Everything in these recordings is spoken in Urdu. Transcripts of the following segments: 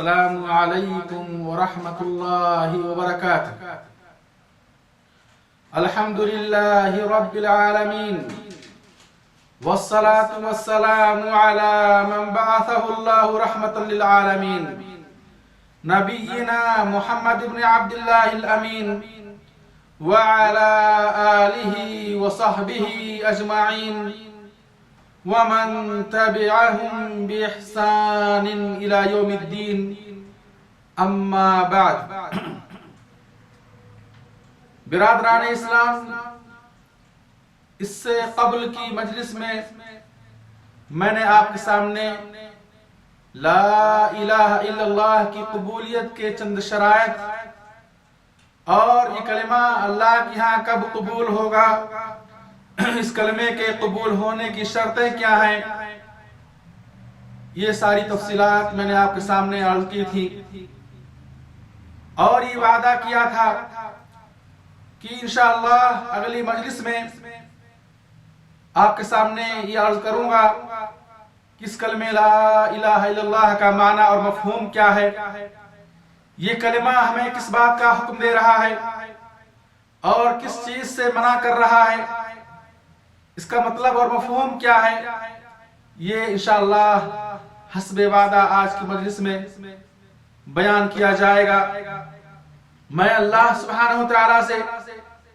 السلام علیکم ورحمۃ اللہ وبرکاتہ۔ الحمد للہ رب العالمین والصلاة والسلام علی من بعثہ اللہ رحمۃ للعالمین نبینا محمد بن عبد اللہ الامین وعلى آلہ وصحبہ اجمعین ومن تبعهم بإحسان إلى يوم الدين اما بعد۔ برادران اسلام، اس سے قبل کی مجلس میں نے آپ کے سامنے لا الہ الا اللہ کی قبولیت کے چند شرائط اور یہ کلمہ اللہ کے ہاں کب قبول ہوگا، اس کلمے کے قبول ہونے کی شرطیں کیا ہیں، یہ ساری تفصیلات میں نے آپ کے سامنے عرض کی تھی، اور یہ وعدہ کیا تھا کہ انشاءاللہ اگلی مجلس میں آپ کے سامنے یہ عرض کروں گا کہ اس کلمے لا الہ الا اللہ کا معنی اور مفہوم کیا ہے، یہ کلمہ ہمیں کس بات کا حکم دے رہا ہے اور کس چیز سے منع کر رہا ہے، اس کا مطلب اور مفہوم کیا ہے، یہ انشاءاللہ حسب وعدہ آج کی مجلس میں بیان کیا جائے گا۔ میں اللہ سبحانہ وتعالی سے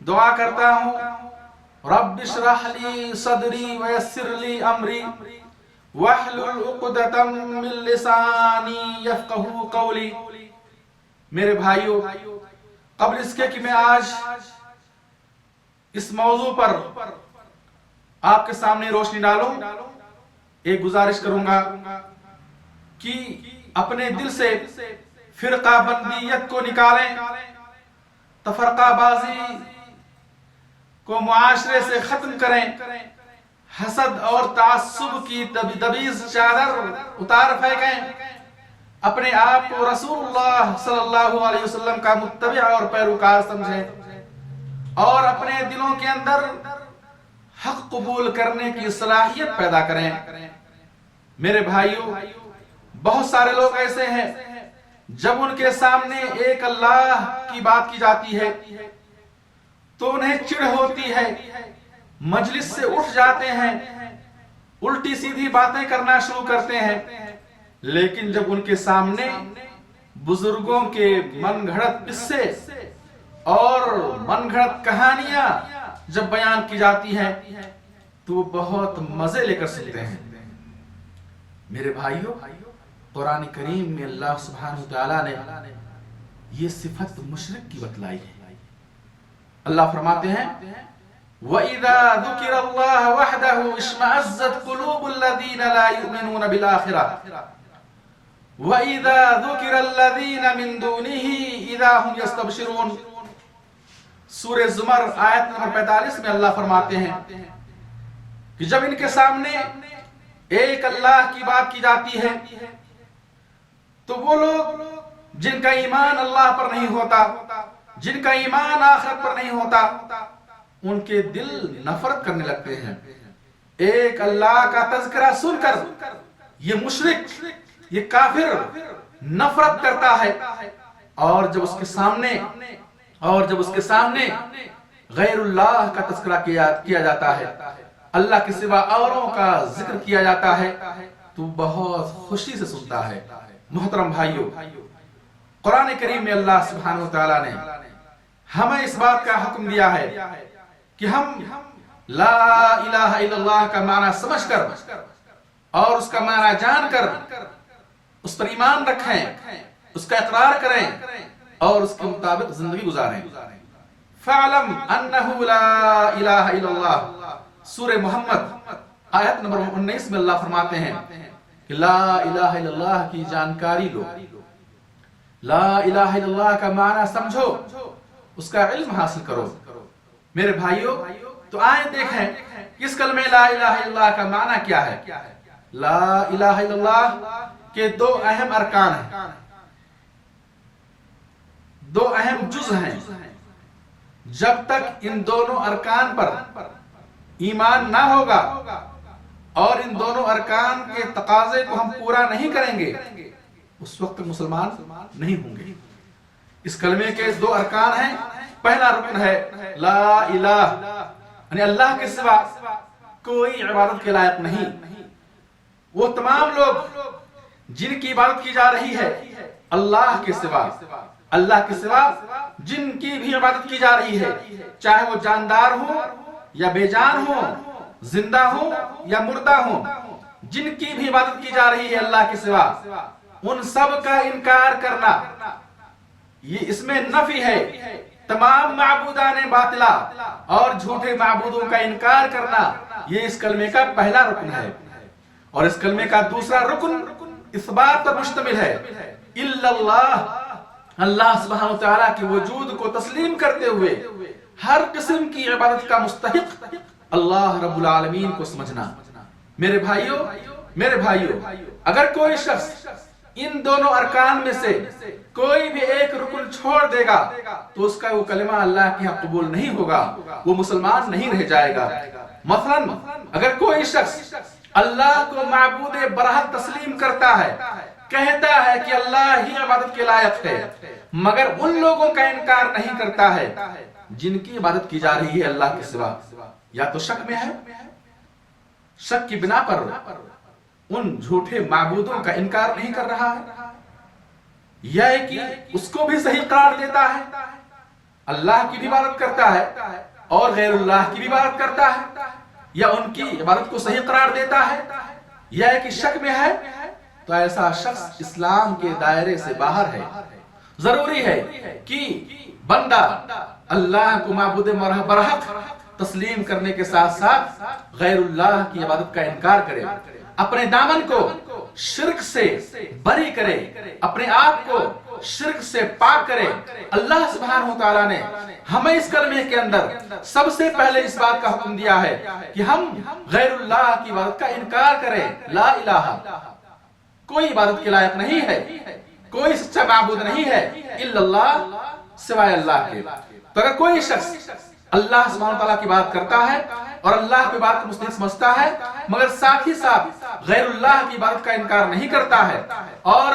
دعا کرتا ہوں، رب اشرح لی صدری ویسر لی امری واحلل عقدۃ من لسانی یفقہوا قولی۔ میرے بھائیو، قبل اس کے کہ میں آج اس موضوع پر آپ کے سامنے روشنی ڈالوں، ایک گزارش کروں گا کہ اپنے دل سے فرقہ بندیت کو نکالیں، تفرقہ بازی کو معاشرے سے ختم کریں، حسد اور تعصب کی دبیز چادر اتار پھینکیں، اپنے آپ کو رسول اللہ صلی اللہ علیہ وسلم کا متبع اور پیروکار سمجھیں، اور اپنے دلوں کے اندر حق قبول کرنے کی صلاحیت پیدا کریں۔ میرے بھائیو، بہت سارے لوگ ایسے ہیں جب ان کے سامنے ایک اللہ کی بات کی جاتی ہے تو انہیں چڑ ہوتی ہے، مجلس سے اٹھ جاتے ہیں، الٹی سیدھی باتیں کرنا شروع کرتے ہیں، لیکن جب ان کے سامنے بزرگوں کے من گھڑت قصے اور من گھڑت کہانیاں جب بیان کی جاتی ہیں تو وہ بہت مزے لے کر سنتے ہیں۔ میرے بھائیو، قرآن کریم میں اللہ سبحانہ وتعالی نے یہ صفت مشرک کی بتلائی ہے۔ اللہ فرماتے ہیں وَإِذَا ذُكِرَ اللَّهُ وَحْدَهُ اشْمَأَزَّتْ قُلُوبُ الَّذِينَ لَا يُؤْمِنُونَ بِالْآخِرَةِ وَإِذَا ذُكِرَ الَّذِينَ مِن دُونِهِ إِذَا هُمْ يَسْتَبْشِرُونَ۔ سورہ زمر آیت نمبر 45 میں اللہ فرماتے ہیں کہ جب ان کے سامنے ایک اللہ کی بات کی جاتی ہے تو وہ لوگ جن کا ایمان اللہ پر نہیں ہوتا، جن کا ایمان آخرت پر نہیں ہوتا، ان کے دل نفرت کرنے لگتے ہیں۔ ایک اللہ کا تذکرہ سن کر یہ مشرک، یہ کافر نفرت کرتا ہے، اور جب اس کے سامنے غیر اللہ کا تذکرہ کیا جاتا ہے، اللہ کے سوا اوروں کا ذکر کیا جاتا ہے، تو بہت خوشی سے سنتا ہے۔ محترم بھائیو، قرآن کریم میں اللہ سبحانہ وتعالی نے ہمیں اس بات کا حکم دیا ہے کہ ہم لا الہ الا اللہ کا معنی سمجھ کر اور اس کا معنی جان کر اس پر ایمان رکھیں، اس کا اقرار کریں اور اس کے مطابق زندگی گزاریں۔ فَعْلَمْ أَنَّهُ لَا إِلَهَ إِلَّا اللَّهِ۔ سورہ محمد آیت نمبر 19 میں اللہ فرماتے ہیں کہ لا الہ الا اللہ کی جانکاری لو، لا الہ الا اللہ کا معنی سمجھو، اس کا علم حاصل کرو۔ میرے بھائیو، تو آئیں دیکھیں اس کلمہ لا الہ الا اللہ کا معنی کیا ہے۔ لا الہ الا اللہ کے دو اہم ارکان ہیں، دو اہم جز ہیں۔ جب تک ان دونوں ارکان پر ایمان نہ ہوگا اور ان دونوں ارکان کے تقاضے کو ہم پورا نہیں کریں گے، اس وقت مسلمان نہیں ہوں گے۔ اس کلمے کے دو ارکان ہیں۔ پہلا رکن ہے لا الہ، یعنی اللہ کے سوا کوئی عبادت کے لائق نہیں۔ وہ تمام لوگ جن کی عبادت کی جا رہی ہے اللہ کے سوا، اللہ کے سوا جن کی بھی عبادت کی جا رہی ہے، چاہے وہ جاندار ہو یا بے جان ہو، زندہ ہو یا مردہ ہو، جن کی بھی عبادت کی جا رہی ہے اللہ کے سوا، ان سب کا انکار کرنا، یہ اس میں نفی ہے۔ تمام معبودان باطلہ اور جھوٹے معبودوں کا انکار کرنا، یہ اس کلمے کا پہلا رکن ہے۔ اور اس کلمے کا دوسرا رکن اثبات پر مشتمل ہے، الا اللہ، اللہ سبحانہ وتعالیٰ کے وجود کو تسلیم کرتے ہوئے ہر قسم کی عبادت کا مستحق اللہ رب العالمین کو سمجھنا۔ میرے بھائیوں، اگر کوئی شخص ان دونوں ارکان میں سے کوئی بھی ایک رکن چھوڑ دے گا تو اس کا وہ کلمہ اللہ کے ہاں قبول نہیں ہوگا، وہ مسلمان نہیں رہ جائے گا۔ مثلا اگر کوئی شخص اللہ کو معبود برحق تسلیم کرتا ہے، کہتا ہے کہ اللہ ہی عبادت کے لائق ہے، مگر ان لوگوں کا انکار نہیں کرتا ہے جن کی عبادت کی جا رہی ہے اللہ کے سوا، یا تو شک میں ہے، شک کی بنا پر ان جھوٹے معبودوں کا انکار نہیں کر رہا ہے، یا کہ اس کو بھی صحیح قرار دیتا ہے، اللہ کی بھی عبادت کرتا ہے اور غیر اللہ کی بھی عبادت کرتا ہے، یا ان کی عبادت کو صحیح قرار دیتا ہے، یا کہ شک میں ہے، تو ایسا شخص اسلام کے دائرے سے باہر ہے۔ ضروری ہے کہ بندہ اللہ کو معبود برحق تسلیم کرنے کے ساتھ ساتھ غیر اللہ کی عبادت کا انکار کرے، اپنے دامن کو شرک سے بری کرے، اپنے آپ کو شرک سے پاک کرے۔ اللہ سبحانہ وتعالیٰ نے ہمیں اس کلمے کے اندر سب سے پہلے اس بات کا حکم دیا ہے کہ ہم غیر اللہ کی عبادت کا انکار کریں۔ لا الہ، کوئی عبادت کے لائق نہیں ہے، کوئی سچا معبود نہیں ہے الا اللہ، سوائے اللہ کے۔ تو اگر کوئی شخص اللہ سبحانہ وتعالیٰ کی بات کرتا ہے اور اللہ کی بات کو مستحق سمجھتا ہے، مگر ساتھ ہی ساتھ غیر اللہ کی عبادت کا انکار نہیں کرتا ہے، اور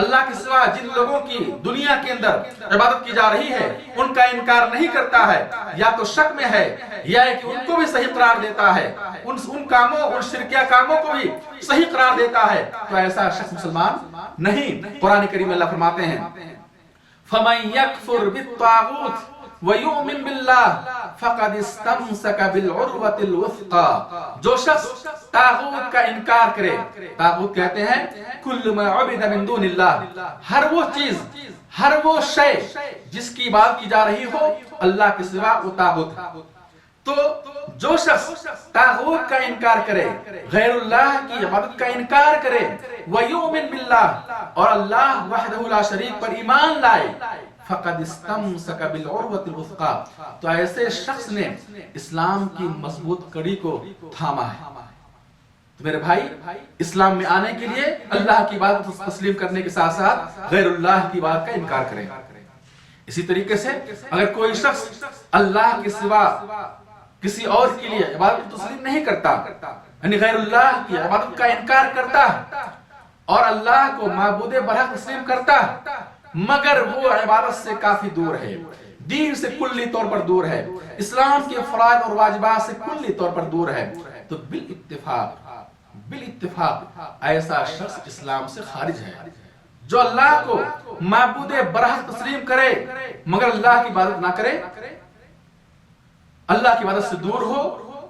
اللہ کے سوا جن لوگوں کی دنیا کے اندر عبادت کی جا رہی ہے ان کا انکار نہیں کرتا ہے، یا تو شک میں ہے یا کہ ان کو بھی صحیح قرار دیتا ہے، ان کاموں، ان شرکیہ کاموں کو بھی صحیح قرار دیتا ہے، تو ایسا شخص مسلمان نہیں۔ قرآن کریم میں اللہ فرماتے ہیں فَمَن يَكْفُرْ بِالطَّاغُوتِ وَيُؤْمِن بِاللَّهِ فَقَدِ اسْتَمْسَكَ بِالْعُرْوَةِ الْوُثْقَى، جو شخص طاغوت کا انکار کرے، طاغوت کہتے ہیں کل ما عبد من دون اللہ، ہر وہ چیز، ہر وہ شے جس کی بات کی جا رہی ہو اللہ کے سوا، وہ طاغوت ہے۔ تو جو شخص طاغوت کا انکار کرے، غیر اللہ کی عبادت کا انکار کرے، وَيُؤْمِن بِاللَّهِ، اور اللہ وحدہ لا شریک پر ایمان لائے، فَقَدْ اسْتَمْسَكَ بِالْعُرْوَةِ الْوُثْقَى، تو ایسے شخص نے اسلام کی مضبوط کڑی کو تھاما ہے۔ تو میرے بھائی، اسلام میں آنے کے لیے اللہ کی بات تسلیم کرنے کے ساتھ ساتھ غیر اللہ کی بات کا انکار کرے۔ اسی طریقے سے اگر کوئی شخص اللہ کے سوا کسی اور کے لیے عبادت تسلیم نہیں کرتا، یعنی غیر اللہ کی عبادت کا انکار کرتا اور اللہ کو معبود برحق تسلیم کرتا، مگر وہ عبادت سے کافی دور ہے، دین سے کلی طور پر دور ہے، اسلام کے فرائض اور واجبات سے کلی طور پر دور ہے، تو بالاتفاق ایسا شخص اسلام سے خارج ہے۔ جو اللہ کو معبود برحق تسلیم کرے مگر اللہ کی عبادت نہ کرے، اللہ کی عبادت سے دور ہو،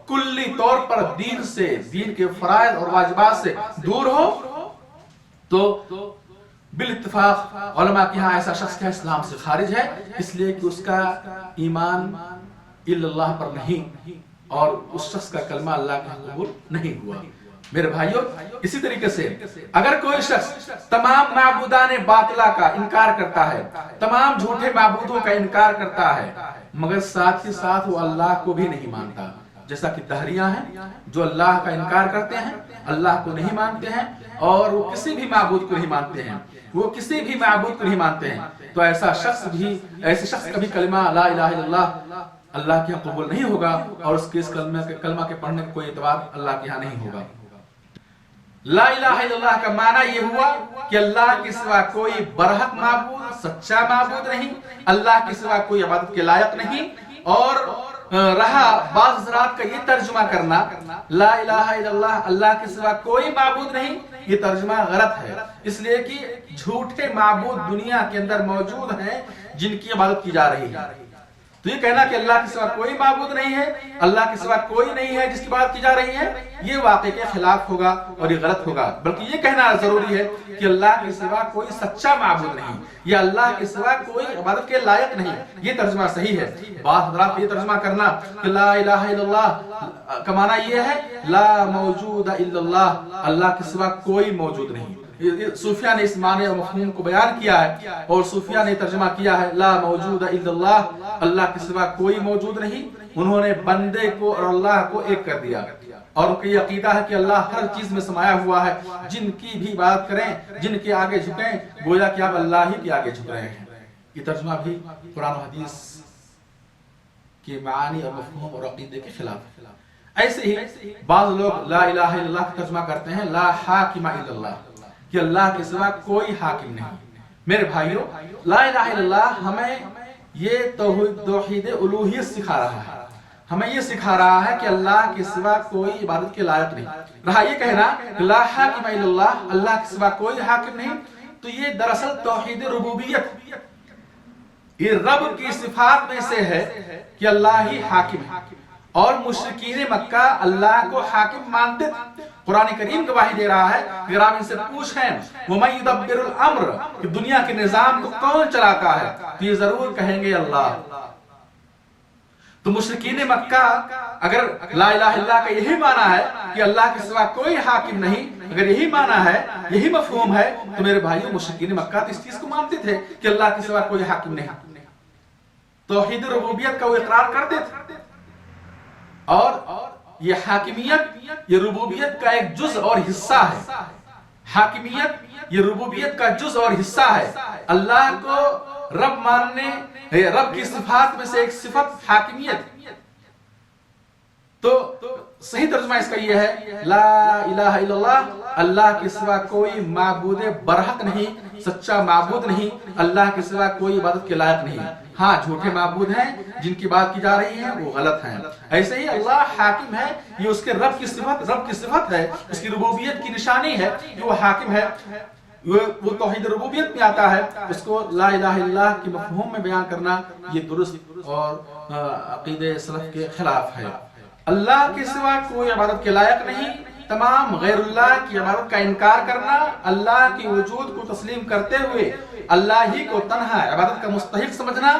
کلی طور پر دین سے، دین کے فرائض اور واجبات سے دور ہو، تو بالاتفاق علماء کے ہاں ایسا شخص کیا اسلام سے خارج ہے، اس لیے کہ اس کا ایمان الا اللہ پر نہیں، اور اس شخص کا کلمہ اللہ کے قبول نہیں ہوا۔ میرے بھائیوں، اسی طریقے سے اگر کوئی شخص تمام معبودان باطلہ کا انکار کرتا ہے، تمام جھوٹے معبودوں کا انکار کرتا ہے، مگر ساتھ ہی ساتھ وہ اللہ کو بھی نہیں مانتا، جیسا کہ دہریاں ہیں جو اللہ کا انکار کرتے ہیں، اللہ کو نہیں مانتے ہیں، اور وہ کسی بھی معبود کو نہیں مانتے ہیں، وہ کسی بھی معبود کو نہیں مانتے ہیں، تو ایسا شخص کا بھی کلمہ لا الہ الا اللہ اللہ کے یہاں قبول نہیں ہوگا، اور اس کے اس کلمہ کے پڑھنے کا کوئی اعتبار اللہ کے یہاں نہیں ہوگا۔ لا الہ الا اللہ کا معنی یہ ہوا کہ اللہ کے سوا کوئی برحق معبود، سچا معبود نہیں، اللہ کے سوا کوئی عبادت کے لائق نہیں۔ اور رہا بعض حضرات کا یہ ترجمہ کرنا لا الہ الا اللہ، اللہ کے سوا کوئی معبود نہیں، یہ ترجمہ غلط ہے، اس لیے کہ جھوٹے معبود دنیا کے اندر موجود ہیں جن کی عبادت کی جا رہی ہے۔ تو یہ کہنا کہ اللہ کے سوا کوئی معبود نہیں ہے، اللہ کے سوا کوئی نہیں ہے جس کی بات کی جا رہی ہے، یہ واقعے کے خلاف ہوگا اور یہ غلط ہوگا، بلکہ یہ کہنا ضروری ہے کہ اللہ کے سوا کوئی سچا معبود نہیں، یا اللہ کے سوا کوئی عبادت کے لائق نہیں، یہ ترجمہ صحیح ہے۔ بعض حضرات یہ ترجمہ کرنا کہ لا الہ الا اللہ کا معنی یہ ہے لا موجود الا اللہ، اللہ کے سوا کوئی موجود نہیں۔ صوفیہ نے اس معنی اور مفہوم کو بیان کیا ہے، اور صوفیہ نے ترجمہ کیا ہے لا موجود الا اللہ، اللہ کے سوا کوئی موجود نہیں۔ انہوں نے بندے کو اور اللہ کو ایک کر دیا، اور ان کا یہ عقیدہ ہے کہ اللہ ہر چیز میں سمایا ہوا ہے، جن کی بھی بات کریں، جن کے آگے جھکیں، گویا کہ آپ اللہ ہی کے آگے جھک رہے ہیں۔ یہ ترجمہ بھی قرآن و حدیث کے معانی اور مفہوم اور عقیدے کے خلاف ہے۔ ایسے ہی بعض لوگ لا الہ الا اللہ کا ترجمہ کرتے ہیں لا حاکم الا اللہ، کہ اللہ کے سوا کوئی حاکم نہیں۔ میرے بھائیوں، لا الہ الا اللہ ہمیں یہ توحید الوہیت سکھا رہا ہے، ہمیں یہ سکھا رہا ہے کہ اللہ کے سوا کوئی عبادت کے لائق نہیں۔ رہا یہ کہنا کہ لا حاکم الا اللہ، اللہ کے سوا کوئی حاکم نہیں، تو یہ دراصل توحید ربوبیت، یہ رب کی صفات میں سے ہے کہ اللہ ہی حاکم ہے، اور مشرکین مکہ اللہ کو حاکم مانتے تھے۔ قرآن کریم گواہی دے رہا ہے کہ اگر آپ ان سے پوچھیں وَمَن يُدَبِّرُ الْأَمْرَ، کہ دنیا کے نظام کو کون چلاتا ہے، تو یہ ضرور کہیں گے اللہ۔ تو مشرکین مکہ اگر لا الہ الا اللہ کا یہی معنی ہے کہ اللہ کے سوا کوئی حاکم نہیں، اگر یہی معنی ہے، یہی مفہوم ہے، تو میرے بھائیوں مشرکین مکہ تو اس چیز کو مانتے تھے کہ اللہ کے سوا کوئی حاکم نہیں، توحید ربوبیت کا وہ اقرار کرتے تھے۔ اور یہ حاکمیت یہ ربوبیت کا ایک جز اور حصہ ہے، حاکمیت یہ ربوبیت کا جز اور حصہ ہے۔ اللہ کو رب ماننے، رب کی صفات میں سے ایک صفت حاکمیت۔ تو صحیح ترجمہ اس کا یہ ہے لا الہ الا اللہ، اللہ کے سوا کوئی معبود برحق نہیں، سچا معبود نہیں، اللہ کے سوا کوئی عبادت کے لائق نہیں۔ ہاں جھوٹے معبود ہیں جن کی بات کی جا رہی ہے وہ غلط ہیں۔ ایسے ہی اللہ حاکم ہے، یہ اس کے رب کی صفت ہے، اس کی ربوبیت کی نشانی ہے کہ وہ حاکم ہے، وہ توحید ربوبیت میں آتا ہے۔ اس کو لا الہ الا اللہ کے مفہوم میں بیان کرنا یہ درست اور عقیدہ سلف کے خلاف ہے۔ اللہ کے سوا کوئی عبادت کے لائق نہیں، تمام غیر اللہ کی عبادت کا انکار کرنا، اللہ کی وجود کو تسلیم کرتے ہوئے اللہ ہی کو تنہا عبادت کا مستحق سمجھنا،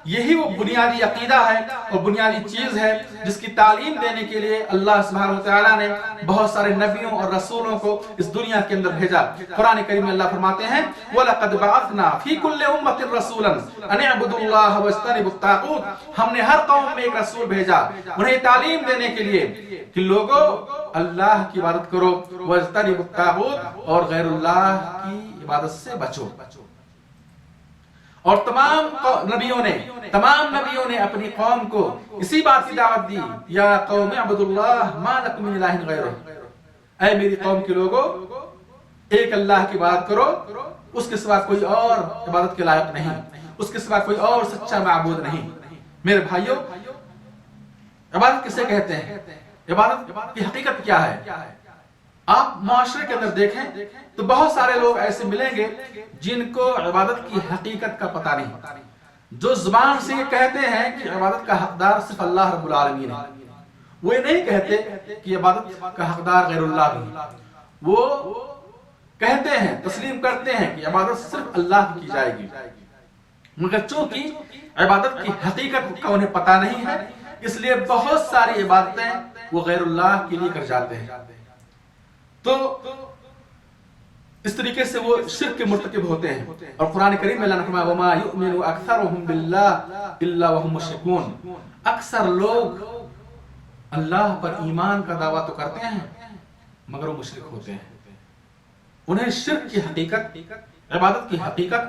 یہی وہ بنیادی عقیدہ ہے اور بنیادی چیز ہے جس کی تعلیم دینے کے لیے اللہ سبحانہ وتعالی نے بہت سارے نبیوں اور رسولوں کو اس دنیا کے اندر بھیجا۔ قرآن کریم میں اللہ فرماتے ہیں وَلَقَدْ بَعَثْنَا فِي كُلِّ أُمَّةٍ رَسُولًا أَنِ اعْبُدُوا اللَّهَ وَاجْتَنِبُوا الطَّاغُوتَ، ہم نے ہر قوم میں ایک رسول بھیجا انہیں تعلیم دینے کے لیے کہ لوگوں اللہ کی عبادت کرو، وَاجْتَنِبُوا الطَّاغُوتَ، اور غیر اللہ کی عبادت سے بچو۔ اور تمام نبیوں نے اپنی قوم کو اسی بات کی دعوت دی یا قوم اعبدوا اللہ ما لکم من الہ غیرہ، اے میری قوم کے لوگوں ایک اللہ کی عبادت کرو، اس کے سوا کوئی اور عبادت کے لائق نہیں، اس کے سوا کوئی اور سچا معبود نہیں۔ میرے بھائیوں، عبادت کسے کہتے ہیں؟ عبادت کی حقیقت کیا ہے؟ آپ معاشرے کے اندر دیکھیں تو بہت سارے لوگ ایسے ملیں گے جن کو عبادت کی حقیقت کا پتہ نہیں، جو زبان سے یہ کہتے ہیں کہ عبادت کا حقدار صرف اللہ رب العالمین ہے، وہ یہ نہیں کہتے کہ عبادت کا حقدار غیر اللہ بھی، وہ کہتے ہیں، تسلیم کرتے ہیں کہ عبادت صرف اللہ کی جائے گی، مگر چونکہ عبادت کی حقیقت کا انہیں پتہ نہیں ہے، اس لیے بہت ساری عبادتیں وہ غیر اللہ کے لیے کر جاتے ہیں۔ تو اس طریقے سے وہ شرک کے مرتکب ہوتے ہیں، اور قرآن کریم میں اللہ نے فرمایا وَمَا يُؤْمِنُ أَكْثَرُهُم بِاللَّهِ إِلَّا وَهُم مُشْرِكُونَ، اکثر لوگ اللہ پر ایمان کا دعویٰ تو کرتے ہیں مگر وہ مشرک ہوتے ہیں، انہیں شرک کی حقیقت، عبادت کی حقیقت،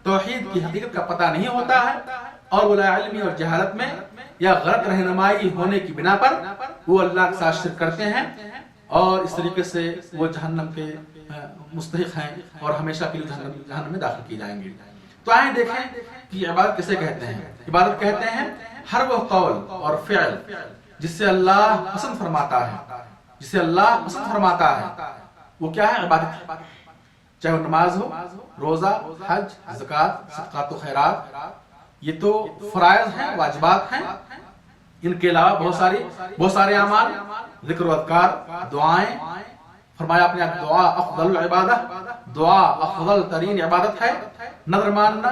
توحید کی حقیقت کا پتہ نہیں ہوتا ہے، اور وہ لا علمی اور جہالت میں یا غلط رہنمائی ہونے کی بنا پر وہ اللہ کے ساتھ شرک کرتے ہیں۔ اور اس طریقے سے وہ جہنم کے مستحق ہیں اور ہمیشہ کے لیے جہنم میں داخل کیے جائیں گے۔ تو آئیں دیکھیں کہ عبادت کسے کہتے ہیں۔ عبادت کہتے ہیں ہر وہ قول اور فعل جس سے اللہ پسند فرماتا ہے، جسے اللہ پسند فرماتا ہے، وہ کیا ہے؟ عبادت ہے۔ چاہے وہ نماز ہو، روزہ، حج، زکوٰۃ، صدقات و خیرات، یہ تو فرائض ہیں، واجبات ہیں۔ ان کے علاوہ بہت سارے اعمال، ذکر و اذکار، دعائیں۔ فرمایا اپنے دعا افضل العبادہ، دعا افضل ترین عبادت ہے۔ نظر ماننا،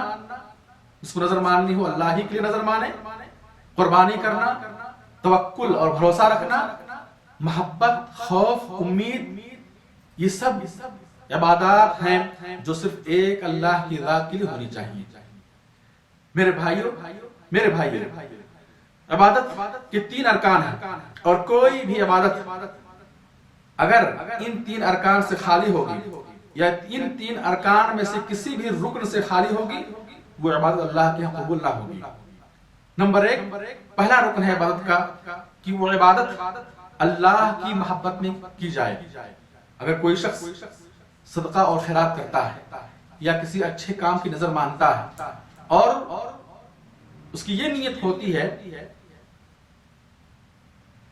اس کو نظر ماننی ہو اللہ ہی کے لیے نظر مانے۔ قربانی کرنا، توکل اور بھروسہ رکھنا، محبت، خوف، امید، یہ سب عبادات ہیں جو صرف ایک اللہ کی ذات کے لیے ہونی چاہیے۔ میرے بھائیو، عبادت کے 3 ارکان ہیں، اور کوئی بھی عبادت اگر ان 3 ارکان سے خالی ہوگی یا ان 3 ارکان میں سے کسی بھی رکن سے خالی ہوگی، وہ عبادت اللہ کے یہاں قبول نہ ہوگی۔ نمبر 1، پہلا رکن ہے عبادت کا کہ وہ عبادت اللہ کی محبت میں کی جائے۔ اگر کوئی شخص صدقہ اور خیرات کرتا ہے یا کسی اچھے کام کی نظر مانتا ہے اور اس کی یہ نیت ہوتی ہے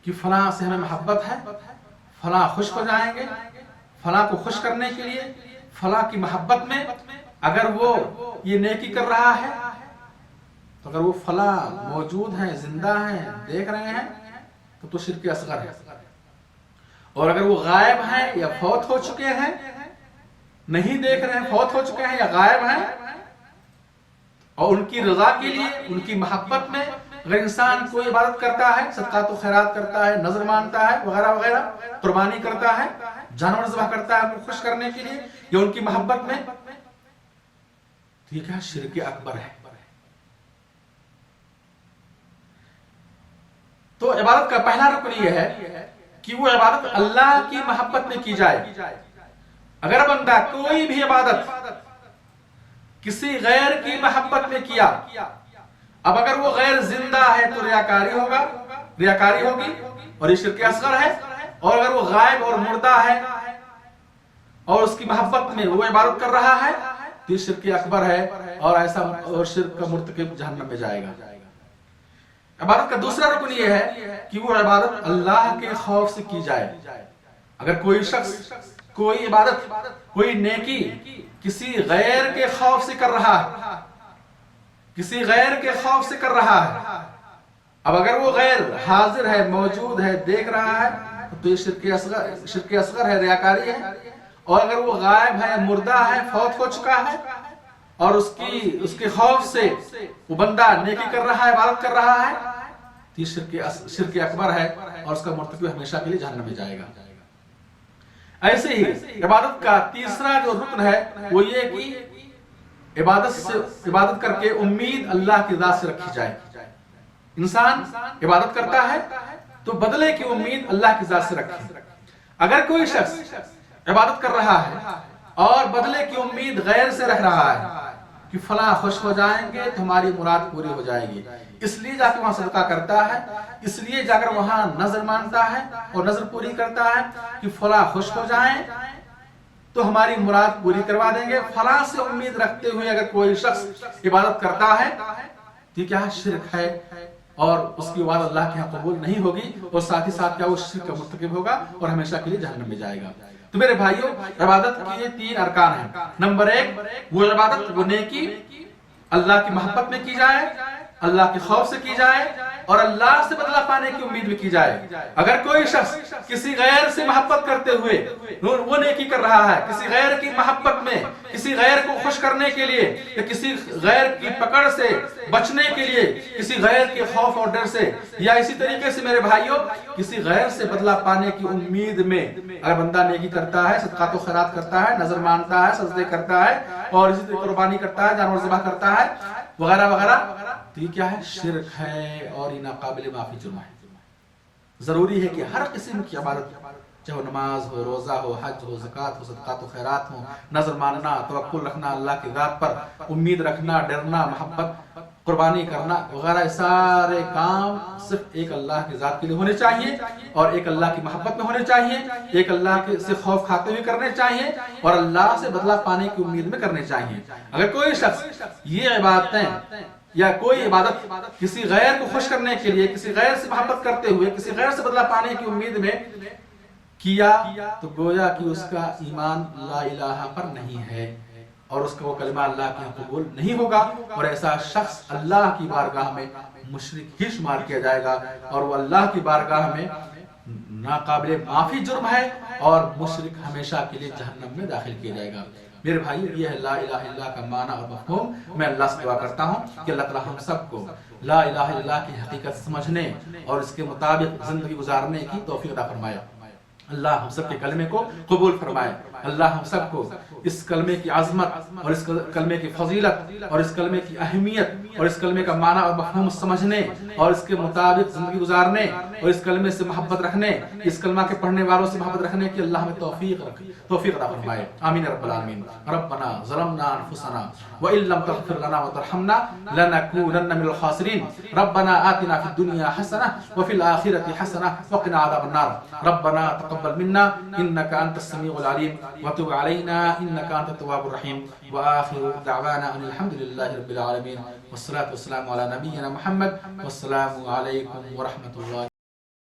کہ فلاں سے ہمیں محبت ہے، فلاں خوش ہو جائیں گے، فلاں کو خوش کرنے کے لیے، فلاں کی محبت میں اگر وہ یہ نیکی کر رہا ہے، تو اگر وہ فلاں موجود ہیں، زندہ ہیں، دیکھ رہے ہیں، تو شرک اصغر ہے۔ اور اگر وہ غائب ہیں یا فوت ہو چکے ہیں، نہیں دیکھ رہے ہیں، فوت ہو چکے ہیں یا غائب ہیں، اور ان کی رضا کے لیے، ان کی محبت میں اگر انسان کوئی عبادت کرتا ہے، صدقات و خیرات کرتا ہے، نظر مانتا ہے، وغیرہ وغیرہ، قربانی کرتا ہے، جانور ذبح کرتا ہے ان کو خوش کرنے کے لیے یا ان کی محبت میں، تو یہ کیا شرک اکبر ہے۔ تو عبادت کا پہلا رکن یہ ہے کہ وہ عبادت اللہ کی محبت میں کی جائے۔ اگر بندہ کوئی بھی عبادت کسی غیر کی محبت میں کیا، اب اگر وہ غیر زندہ ہے تو ریاکاری ہوگی اور یہ شرک اصغر ہے، اور اگر وہ غائب اور مردہ ہے اور اس کی محبت میں وہ عبادت کر رہا ہے تو یہ شرک اکبر ہے، اور ایسا شرک کا مرتکب جہنم میں جائے گا۔ عبادت کا دوسرا رکن یہ ہے کہ وہ عبادت اللہ کے خوف سے کی جائے۔ اگر کوئی شخص کوئی عبادت، کوئی نیکی کسی غیر کے خوف سے کر رہا ہے، کسی غیر کے خوف سے کر رہا ہے، اب اگر وہ غیر حاضر ہے، موجود ہے، دیکھ رہا ہے، تو یہ شرک اصغر ہے، ریاکاری ہے۔ اور اگر وہ غائب ہے، مردہ ہے، فوت ہو چکا ہے، اور اس کے خوف سے وہ بندہ نیکی کر رہا ہے، عبادت کر رہا ہے، تو یہ شرک اکبر ہے اور اس کا مرتکب ہمیشہ کے لیے جہنم میں جائے گا۔ ایسے ہی عبادت کا تیسرا جو رکن ہے وہ یہ کہ عبادت کر کے امید اللہ کی ذات سے رکھی جائے۔ انسان عبادت کرتا ہے تو بدلے کی امید اللہ کی ذات سے رکھے۔ اگر کوئی شخص عبادت کر رہا ہے اور بدلے کی امید غیر سے رکھ رہا ہے کہ فلاں خوش ہو جائیں گے تو ہماری مراد پوری ہو جائے گی، اس لیے جا کے وہاں صدقہ کرتا ہے، اس لیے جا کر وہاں نظر مانتا ہے اور نظر پوری کرتا ہے کہ فلاں خوش ہو جائیں تو ہماری مراد پوری کروا دیں گے، فلاں سے امید رکھتے ہوئے اگر کوئی شخص عبادت کرتا ہے تو یہ کیا شرک ہے، اور اس کی عبادت اللہ کے یہاں قبول نہیں ہوگی، اور ساتھ ہی ساتھ کیا وہ شرک کا مرتکب ہوگا اور ہمیشہ کے لیے جہنم میں جائے گا۔ تو میرے بھائیوں، عبادت کی یہ 3 ارکان ہیں۔ نمبر 1، وہ عبادت، وہ نیکی اللہ کی محبت میں کی جائے، اللہ کے خوف سے کی جائے، اور اللہ سے بدلہ پانے کی امید میں کی جائے۔ اگر کوئی شخص کسی غیر سے محبت کرتے ہوئے وہ نیکی کر رہا ہے، کسی غیر کی محبت میں، کسی غیر کو خوش کرنے کے لیے، یا کسی غیر کی پکڑ سے بچنے کے لیے، کسی غیر کے خوف اور ڈر سے، یا اسی طریقے سے میرے بھائیوں کسی غیر سے بدلہ پانے کی امید میں اگر بندہ نیکی کرتا ہے، صدقات و خیرات کرتا ہے، نظر مانتا ہے، سجدے کرتا ہے، اور اسی طریقے قربانی کرتا ہے، جانور ذبح کرتا ہے، وغیرہ وغیرہ، تو یہ کیا ہے؟ شرک ہے، اور یہ ناقابل معافی جرم ہے۔ ضروری ہے کہ ہر قسم کی عبادت، چاہے وہ نماز ہو، روزہ ہو، حج ہو، زکوٰۃ ہو، صدقات و خیرات ہو، نظر ماننا، توکل رکھنا اللہ کی ذات پر، امید رکھنا، ڈرنا، محبت، قربانی کرنا وغیرہ سارے کام صرف ایک اللہ کی ذات کے لیے ہونے چاہیے اور ایک اللہ کی محبت میں ہونے چاہیے، ایک اللہ کے سے خوف کھاتے ہوئے کرنے چاہیے اور اللہ سے بدلہ پانے کی امید میں کرنے چاہیے۔ اگر کوئی شخص یہ عبادتیں یا کوئی عبادت کسی غیر کو خوش کرنے کے لیے، کسی غیر سے محبت کرتے ہوئے، کسی غیر سے بدلہ پانے کی امید میں کیا تو گویا کہ اس کا ایمان لا الہ پر نہیں ہے اور اس کا وہ کلمہ اللہ کے قبول نہیں ہوگا، اور ایسا شخص اللہ کی بارگاہ میں مشرک ہی شمار کیا جائے گا اور وہ اللہ کی بارگاہ میں ناقابل معافی جرم ہے اور مشرک ہمیشہ کے لیے جہنم میں داخل کیا جائے گا۔ میرے بھائی، یہ ہے لا الہ الا اللہ کا معنی اور مفہوم۔ میں اللہ سے دعا کرتا ہوں کہ اللہ تعالی ہم سب کو لا الہ الا اللہ کی حقیقت سمجھنے اور اس کے مطابق زندگی گزارنے کی توفیق عطا فرمائے۔ اللہ ہم سب کے کلمے کو قبول فرمائے۔ اللہ ہم سب کو اس کلمے کی عظمت اور اس کلمے کی فضیلت اور اس کلمے کی اہمیت اور اس کلمے کا معنی اور مفہوم سمجھنے اور اس کے مطابق زندگی گزارنے اور اس کلمے سے محبت رکھنے، اس کلمہ کے پڑھنے والوں سے محبت رکھنے کی اللہ ہمیں توفیق عطا فرمائے۔ آمین رب العالمین۔ ربنا ظلمنا انفسنا وان لم تغفر لنا وترحمنا لنكونن من الخاسرین۔ ربنا آتنا فی الدنیا حسنہ وفی الآخرۃ حسنہ وقنا عذاب النار۔ ربنا تقبل منا انك انت السميع العليم وتب علينا انك انت التواب الرحيم واخر دعوانا ان الحمد لله رب العالمين والصلاه والسلام على نبينا محمد والسلام عليكم ورحمه الله